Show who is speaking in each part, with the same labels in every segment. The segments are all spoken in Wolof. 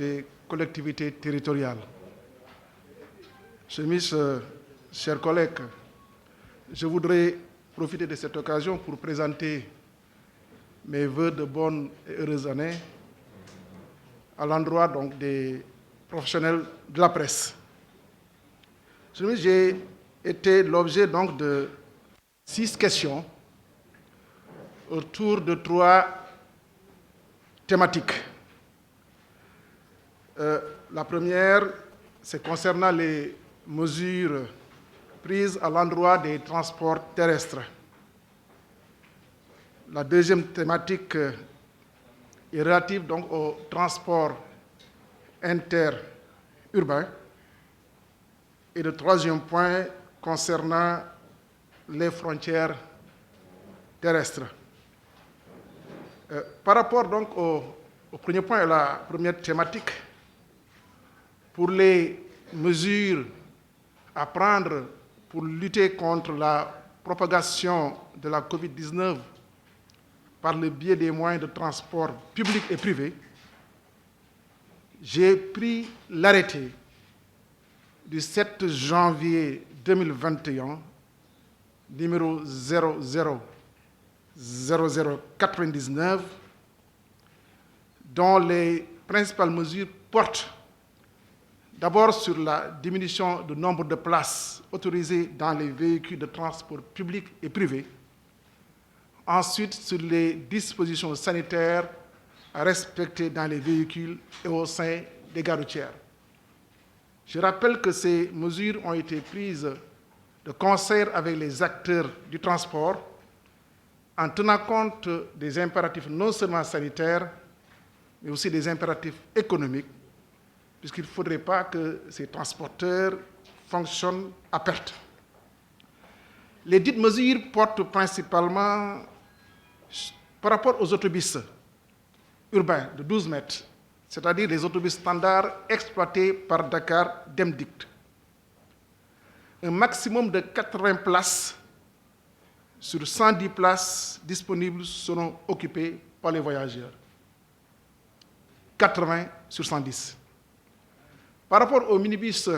Speaker 1: des collectivités territoriales. Monsieur le ministre, chers collègues, je voudrais profiter de cette occasion pour présenter mes vœux de bonne et heureuse année à l'endroit donc des professionnels de la presse. Monsieur le ministre, j'ai été l'objet donc de 6 questions autour de 3 thématiques. La première, c'est concernant les mesures prises à l'endroit des transports terrestres. La deuxième thématique est relative donc au transport interurbain. Et le troisième point concernant les frontières terrestres. Par rapport donc au premier point, à la première thématique, pour les mesures à prendre pour lutter contre la propagation de la COVID-19 par le biais des moyens de transport publics et privés, j'ai pris l'arrêté du 7 janvier 2021, numéro 000099, dont les principales mesures portent d'abord sur la diminution du nombre de places autorisées dans les véhicules de transport public et privé, ensuite sur les dispositions sanitaires à respecter dans les véhicules et au sein des gares routières. Je rappelle que ces mesures ont été prises de concert avec les acteurs du transport en tenant compte des impératifs non seulement sanitaires, mais aussi des impératifs économiques, puisqu'il ne faudrait pas que ces transporteurs fonctionnent à perte. Les dites mesures portent principalement par rapport aux autobus urbains de 12 mètres, c'est-à-dire les autobus standards exploités par Dakar Demdict. Un maximum de 80 places sur 110 places disponibles seront occupées par les voyageurs. 80 sur 110. Par rapport aux minibus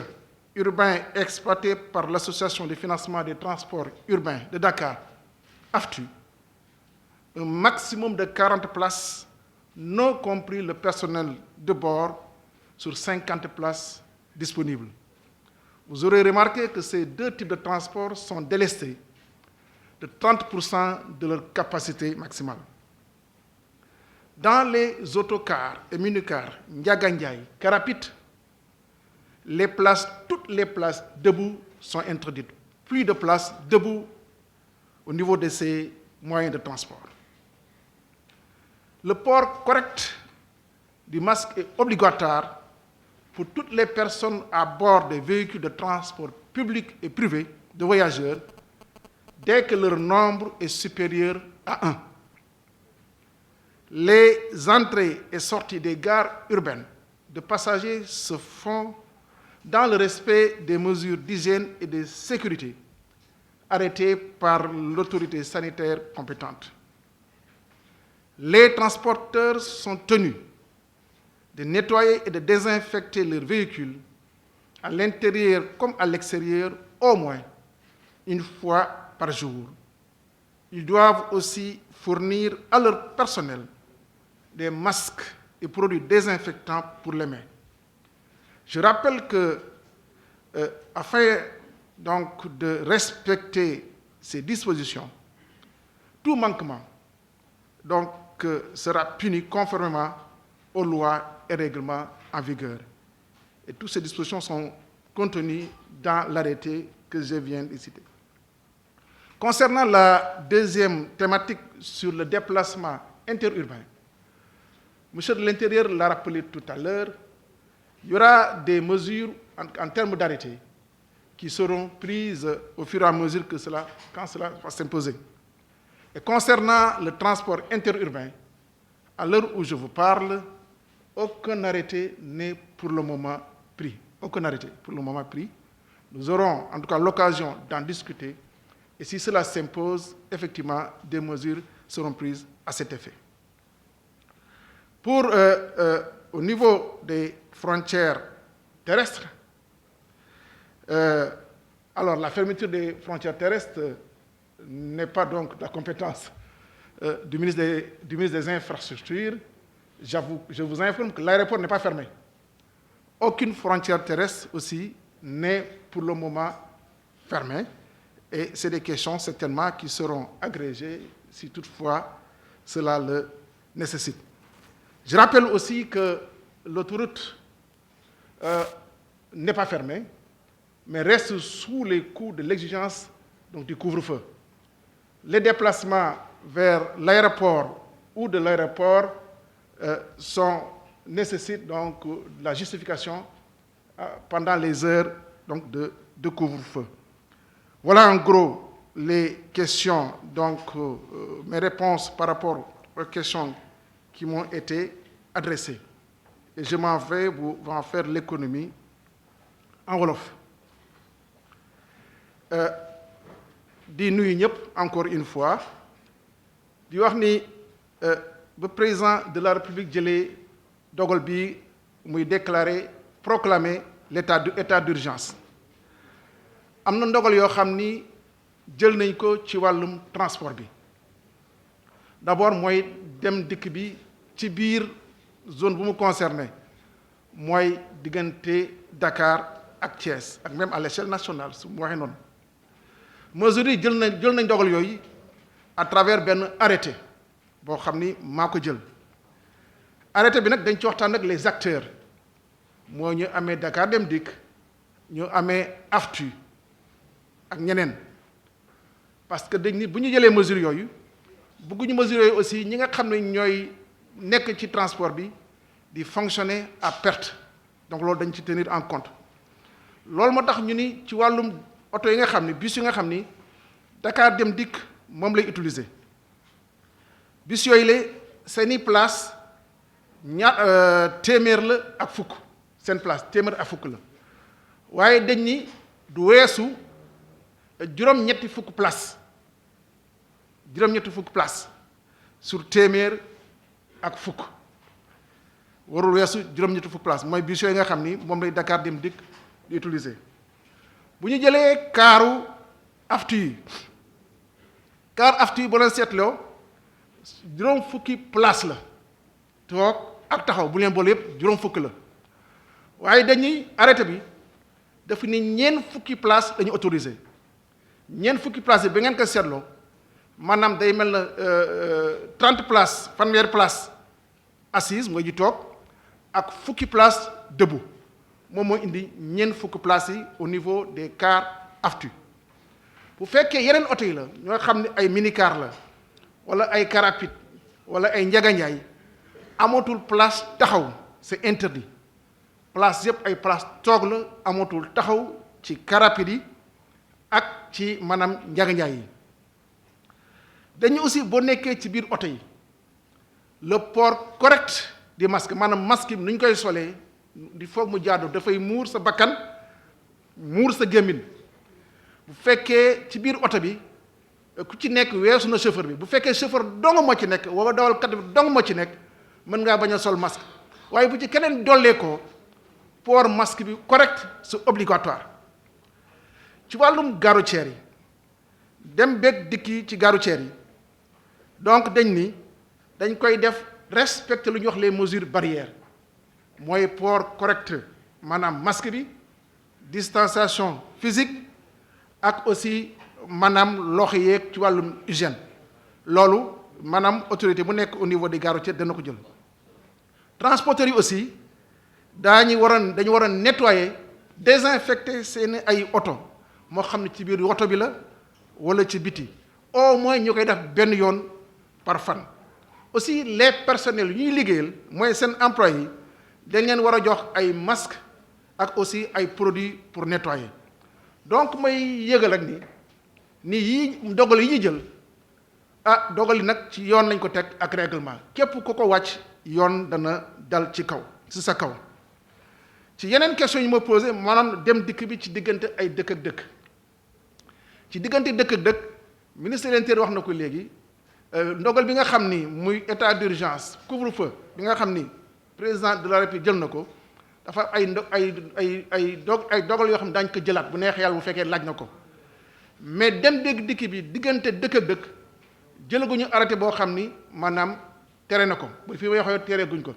Speaker 1: urbains exploités par l'Association de financement des transports urbains de Dakar, AFTU, un maximum de 40 places, non compris le personnel de bord, sur 50 places disponibles. Vous aurez remarqué que ces 2 types de transports sont délestés de 30% de leur capacité maximale. Dans les autocars et minicars, Ndiaga Ndiaye, Carapit, toutes les places debout sont interdites. Plus de places debout au niveau de ces moyens de transport. Le port correct du masque est obligatoire pour toutes les personnes à bord des véhicules de transport public et privé de voyageurs dès que leur nombre est supérieur à 1. Les entrées et sorties des gares urbaines de passagers se font dans le respect des mesures d'hygiène et de sécurité arrêtées par l'autorité sanitaire compétente. Les transporteurs sont tenus de nettoyer et de désinfecter leurs véhicules à l'intérieur comme à l'extérieur au moins une fois par jour. Ils doivent aussi fournir à leur personnel des masques et produits désinfectants pour les mains. Je rappelle que, afin donc de respecter ces dispositions, tout manquement donc, sera puni conformément aux lois et règlements en vigueur. Et toutes ces dispositions sont contenues dans l'arrêté que je viens de citer. Concernant la deuxième thématique sur le déplacement interurbain, M. de l'Intérieur l'a rappelé tout à l'heure, il y aura des mesures en termes d'arrêté qui seront prises au fur et à mesure quand cela va s'imposer. Et concernant le transport interurbain, à l'heure où je vous parle, aucun arrêté n'est pour le moment pris. Aucun arrêté pour le moment pris. Nous aurons en tout cas l'occasion d'en discuter. Et si cela s'impose, effectivement, des mesures seront prises à cet effet. au niveau des frontières terrestres, alors la fermeture des frontières terrestres n'est pas donc la compétence du ministre des Infrastructures. Je vous informe que l'aéroport n'est pas fermé. Aucune frontière terrestre aussi n'est pour le moment fermée. Et c'est des questions certainement qui seront agrégées si toutefois cela le nécessite. Je rappelle aussi que l'autoroute n'est pas fermée, mais reste sous les coups de l'exigence du couvre-feu. Les déplacements vers l'aéroport ou de l'aéroport nécessitent donc la justification pendant les heures donc, de couvre-feu. Voilà en gros les questions, donc mes réponses par rapport aux questions qui m'ont été adressées. Et je m'en vais vous en faire l'économie en wolof. di nuyu ñëpp encore une fois di wax ni ba président de la République jëlee dogal bi muy proclamer l'état d'urgence am na ndogal yoo xam ni jël nañ ko ci wàllum transport bi d'abord mooy dem dikk bi ci biir zone bu mu concerné mooy diggante Dakar ak Thiès ak même à l'échelle nationale su mu waxee noonu mesures yi jël nañ dogal yooyu à travers benn arrêté boo xam ni maa ko jël arrêté bi nag dañ ci waxtaan ak les acteurs moo ñu amee Dakar Dem Dikk ñu amee AFTU ak ñeneen parce que dañ ni bu ñu jëlee mesures yooyu bëgguñu mesures yooyu aussi ñi nga xam ne ñooy nekk ci transport bi di fonctionner à perte donc loolu dañ ci tenir en compte loolu moo tax ñu ni ci wàllum oto yi nga xam ni bus yi nga xam ni Dakar Dem Dikk moom lay utiliser bus yooyu la seeni place téeméer la ak fukk seen place téeméer ak fukk la waaye dañ ni du weesu juróom-ñetti fukk place sur téeméer ak fukk warul weesu juróom-ñetti fukk place mooy bus yooyu nga xam ni moom lay Dakar Dem Dikk di utiliser bu ñu jëlee kaaru AFTU yi car AFTU yi boo leen seetloo juróom fukki place la toog ak taxaw bu leen boole yëpp juróom fukk la waaye dañuy arrêté bi dafa ni ñeent fukki place dañu autorisé ñeent fukki place yi ba ngeen ko seetloo maanaam day mel na 30 place fanweeri place assise mooy ji toog ak fukki place debout moom moo indi ñeent fukki place yi au niveau des cars AFTU bu fekkee yeneen oto yi la ñoo xam ne ay minicar la wala ay car rapide wala ay njaganjaay amatul place taxaw c'est interdit place yëpp ay place toog la amatul taxaw ci car rapide yi ak ci maanaam njaganjaay yi dañu aussi boo nekkee ci biir oto yi le port correct du masque maanaam masque bi nu ñu koy solee di foog mu jaadu dafay muur sa bakkan muur sa gémmiñ bu fekkee ci biir oto bi ku ci nekk weesu na chauffeur bi bu fekkee chauffeur dong moo ci nekk wala dawalkat bi dong moo ci nekk mën ngaa bañ a sol masque waaye bu ci keneen dollee ko port masque bi correct c'est obligatoire ci wàllum gare routière yi dem beeg dikk yi ci gare routière yi donc dañ koy def respecter lu ñuy wax les mesures barrières mooy port correct maanaam masque bi distanciation physique ak aussi maanaam loxo yeeg ci wàllum hygiène loolu maanaam autorité bu nekk au niveau des gares routières dana ko jël transporteurs yi aussi dañu war a nettoyer désinfecter seeni ay oto moo xam ne ci biir oto bi la wala ci biti au moins ñu koy def benn yoon par fan aussi les personnels yu ñuy liggéeyal mooy seen employés yi dañ leen war a jox ay masques ak aussi ay produits pour nettoyer donc may yëgal ak ni yii dogal yi ñuy jël dogal yi nag ci yoon lañ ko teg ak règlement képp ku ko wàcc yoon dana dal ci sa kaw ci yeneen question yi ma posé maanaam dem dikk bi ci diggante ay dëkk ak dëkk ci diggante dëkk ak dëkk ministre de l'Intérieur wax na ko léegi ndogal bi nga xam ni muy état d'urgence couvre-feu bi nga xam ni président de la République jël na ko dafa ay dogal yoo xam ne daañu ko jëlaat bu neex yàlla bu fekkee laaj na ko mais dem dégg dikki bi diggante dëkk ak dëkk jëlaguñu arrêté boo xam ni maanaam tere na ko bu fi may waxee tere guñ ko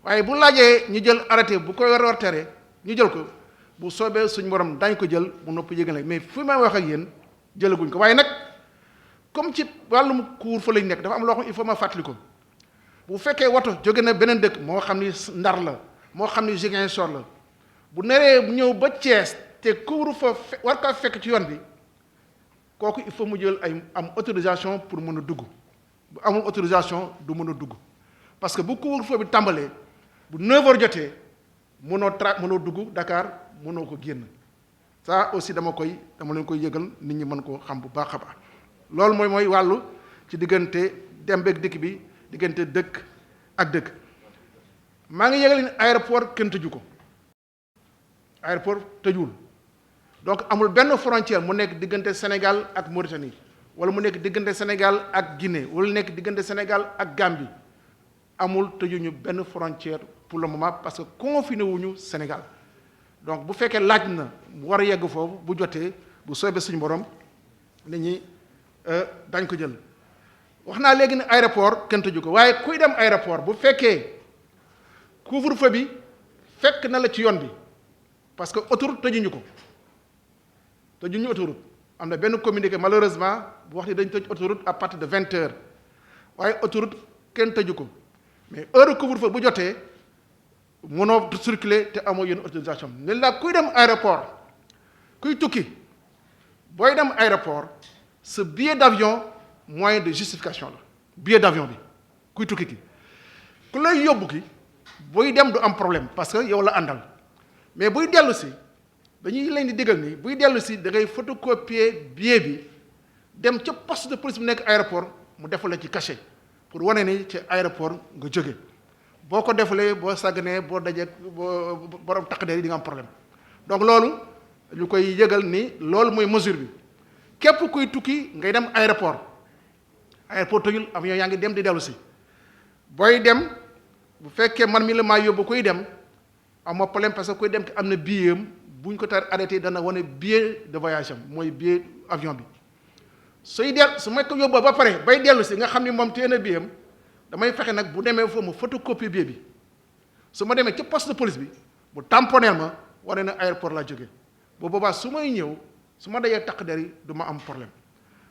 Speaker 1: waaye bu laajee ñu jël arrêté bu ko war tere ñu jël ko bu soobee suñ borom daañu ko jël mu nopp yëgal mais fi may wax ak yéen jëlaguñ ko waaye nag comme ci wàllum couvre-feu lañ nekk dafa am loo xam il faut ma fàttali ko bu fekkee woto jóge na beneen dëkk moo xam ni Ndar la moo xam ni Ziguinchor la bu neree ñëw ba Thiès te couvre-feu war kaa fekk ci yoon bi kooku il faut mu jël ay am autorisation pour mën a dugg bu amul autorisation du mën a dugg parce que bu couvre-feu bi tàmbalee bu 9h jotee mënoo dugg Dakar mënoo ko génn ça aussi dama leen koy yëgal nit ñi mën koo xam bu baax a baax loolu mooy wàllu ci diggante dem beeg dikk bi diggante dëkk ak dëkk maa ngi yëgal ni aéroport kenn tëju ko aéroport tëjuwul donc amul benn frontière mu nekk diggante Sénégal ak Mauritanie wala mu nekk diggante Sénégal ak Guinée wala nekk diggante Sénégal ak Gambie amul tëjuñu benn frontière pour le moment parce que confiné wuñu Sénégal donc bu fekkee laaj na mu war a yegg foofu bu jotee bu soobee suñu borom nit ñi dañ ko jël wax naa léegi ne aéroport kenn tëju ko waaye kuy dem aéroport bu fekkee couvre-feu bi fekk na la ci yoon bi parce que autoroute tëjuñu ko tëjuñu autoroute am na benn communiqué malheureusement bu wax ni dañ tëj autoroute à partir de 20h waaye autoroute kenn tëju ko mais heure couvre-feu bu jotee mënoo circuler te amoo yenn autorisation ne la kuy dem aéroport kuy tukki booy dem aéroport ce billet d'avion moyen de justification la billet d'avion bi kuy tukki ki ku lay yóbbu ki booy dem du am problème parce que yow la àndal mais buy dellu si dañuy leen di digal ni buy dellu si da ngay photocopier billet bi dem ca poste de police bu nekk aéroport mu defal la ci cachet pour wane ni ci aéroport nga jóge boo ko defalee boo sàgganee boo dajee boo borom takk der yi di nga am problème donc loolu ñu koy yëgal ni loolu mooy mesure bi képp kuy tukki ngay dem aéroport tëjul avion yaa ngi dem di dellu si booy dem bu fekkee man mi la maa yóbbu kuy dem amoo problème parce que kuy dem te am na billet am bu ñu ko tar arrêté dana wane billet de voyage am mooy billet avion bi suy su ma ko yóbboo ba pare bay dellu si nga xam ni moom téye na billet am damay fexe nag bu demee foofu ma photocopie billet bi su ma demee ci poste de police bi bu tamponeel ma wane na aéroport laa jógee bu boobaa su may ñëw su ma dajee takk der yi du ma am problème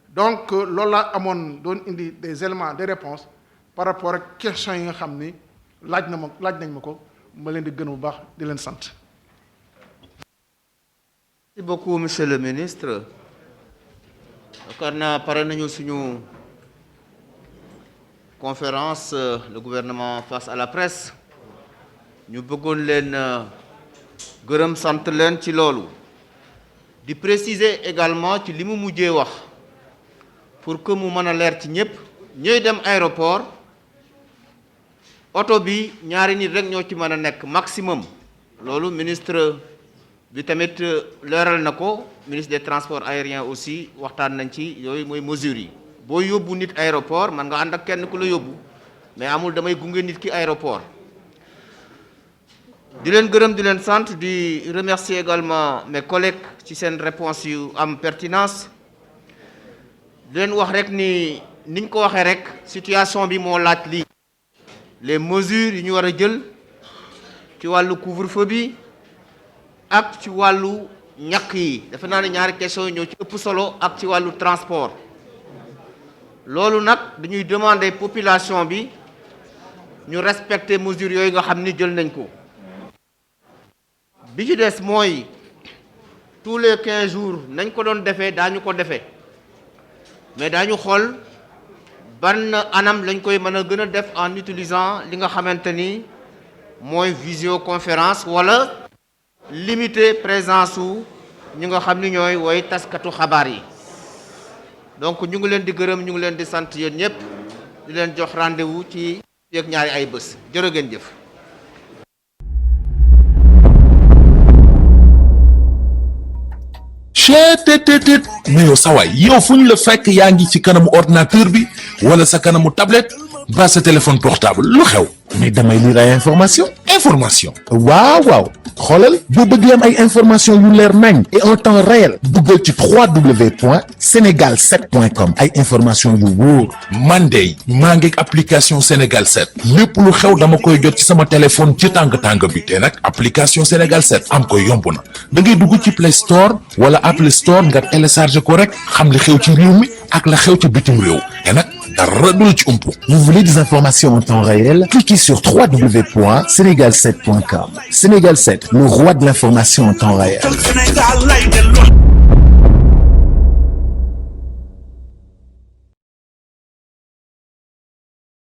Speaker 1: donc loolu laa amoon doon indi des éléments de réponse par rapport ak questions yi nga xam ni laaj nañ ma ko ma leen di gën bu baax di leen sant.
Speaker 2: Merci beaucoup monsieur le ministre. yaakaar naa pare nañu suñu conférence le gouvernement face à la presse ñu bëggoon leen gërëm sant leen ci loolu di préciser également ci li mu mujjee wax pour que mu mën a leer ci ñëpp ñooy dem aéroport oto bi ñaari nit rek ñoo ci mën a nekk maximum loolu ministre bi tamit leeral na ko ministre des transports aériens aussi waxtaan nañ ci yooyu mooy mesures yi boo yóbbu nit aéroport man nga ànd ak kenn ku la yóbbu mais amul damay gunge nit ki aéroport di leen gërëm di leen sant di remercier également mes collègues ci seen réponse yu am pertinence di leen wax rek ni niñ ko waxee rek situation bi moo laaj lii les mesures yu ñu war a jël ci wàllu couvre-feu bi ak ci wàllu ñàkk yi dafa naa ne ñaari question ñoo ci ëpp solo ak ci wàllu transport loolu nag dañuy demander population bi ñu respecter mesures yooyu nga xam ni jël nañ ko bi ci des mooy tous les 15 jours nañ ko doon defee daañu ko defee mais daañu xool ban anam lañ koy mën a gën a def en utilisant li nga xamante ni mooy visioconférence wala limiter présence su ñi nga xam ni ñooy woy taskatu xabaar yi donc ñu ngi leen di gërëm ñu ngi leen di sant yéen ñëpp di leen jox rendez-vous ci yeeg ñaari ay bés jërë ngeen jëf.
Speaker 3: cheetetetet mais yow sawaay yow fu ñu la fekk yaa ngi ci kanamu ordinateur bi wala sa kanamu tablette ba sa téléphone portable lu xew
Speaker 4: mais damay lire ay information waaw xoolal boo bëgg am ay information yu leer nañ et en temps réel duggal ci www.senegal7.com ay information yu wóor.
Speaker 3: man de maa ngi application Sénégal 7 lépp lu xew dama koy jot ci sama téléphone ci tàng bi te nag application Sénégal 7 am ko yomb na da ngay dugg ci Play Store wala Apple Store nga télécharge ko rek xam li xew ci réew mi ak la xew ci bitim réew te nag dara du la ci umpu.
Speaker 4: Vous voulez des informations en temps réel? Cliquez sur www.senegal7.com. Sénégal 7, le roi de l'information en temps réel.